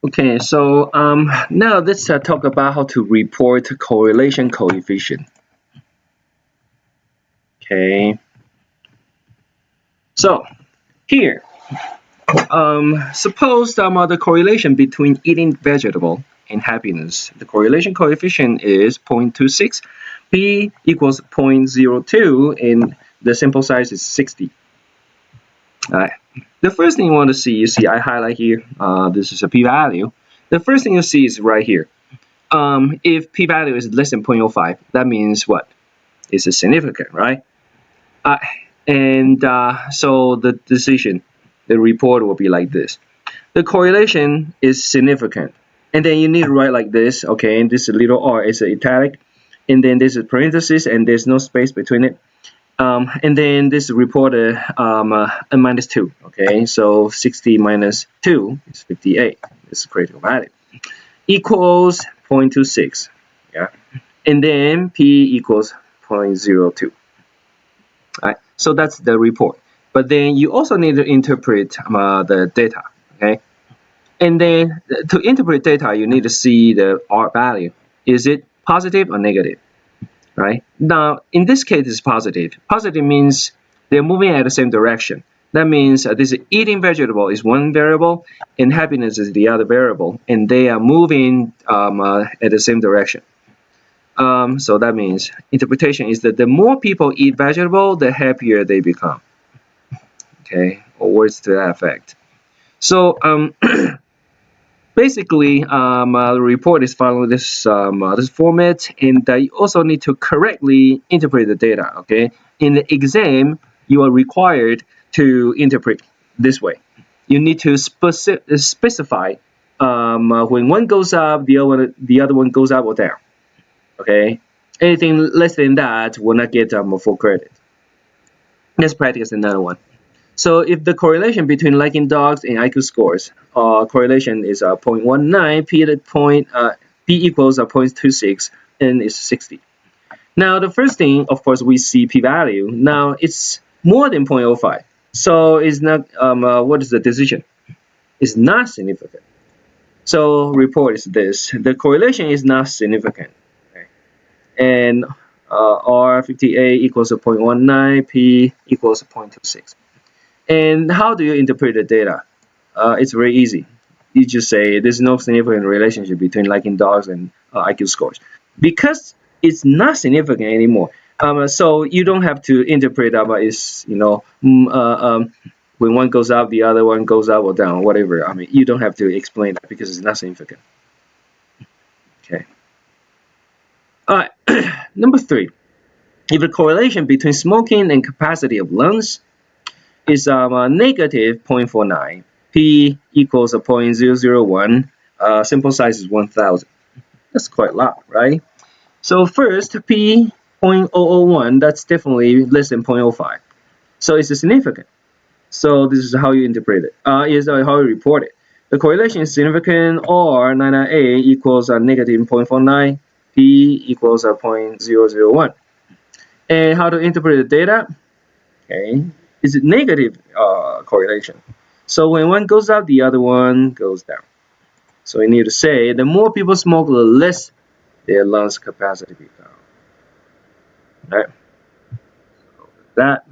Okay, so now let's talk about how to report correlation coefficient. Okay, so here, suppose the correlation between eating vegetable and happiness. The correlation coefficient is 0.26, p equals 0.02, and the sample size is 60. All right. The first thing you want to see, you see I highlight here. This is a p-value. The first thing you see is right here. If p-value is less than 0.05, that means what? It's significant, right? So the decision, the report will be like this. The correlation is significant. And then you need to write like this, okay? And this little r is italic. And then this is parenthesis, and there's no space between it. And then this is reported a minus 2, okay? So 60 minus 2 is 58. This is critical value. Equals 0.26, yeah? And then p equals 0.02. Right, so that's the report. But then you also need to interpret the data, okay? And then to interpret data, you need to see the R value. Is it positive or negative, right? Now, in this case, it's positive. Positive means they're moving at the same direction. That means this eating vegetable is one variable, and happiness is the other variable, and they are moving at the same direction. So that means interpretation is that the more people eat vegetable, the happier they become. Okay, or words to that effect. So basically, the report is following this this format, and you also need to correctly interpret the data. Okay, in the exam, you are required to interpret this way. You need to specify when one goes up, the other one goes up or down. Okay, anything less than that will not get full credit. Let's practice another one. So if the correlation between liking dogs and IQ scores, correlation is 0.19, p equals 0.26, and it's 60. Now the first thing, of course, we see p-value. Now it's more than 0.05, so it's not. What is the decision? It's not significant. So report is this: the correlation is not significant. And R58 equals 0.19, P equals 0.26. And how do you interpret the data? It's very easy. You just say there's no significant relationship between liking dogs and IQ scores. Because it's not significant anymore. So you don't have to interpret it's, when one goes up, the other one goes up or down, whatever. I mean, you don't have to explain that because it's not significant. Okay. All right. Number 3. If the correlation between smoking and capacity of lungs is negative 0.49, p equals 0.001, sample size is 1,000. That's quite a lot, right? So first, p 0.001, that's definitely less than 0.05. So it's significant. So this is how you interpret it. Is how you report it. The correlation is significant, or 99A equals negative 0.49, p equals 0.001. And how to interpret the data? Okay, is it negative correlation? So when one goes up, the other one goes down. So we need to say the more people smoke, the less their lungs capacity becomes. Right? So that.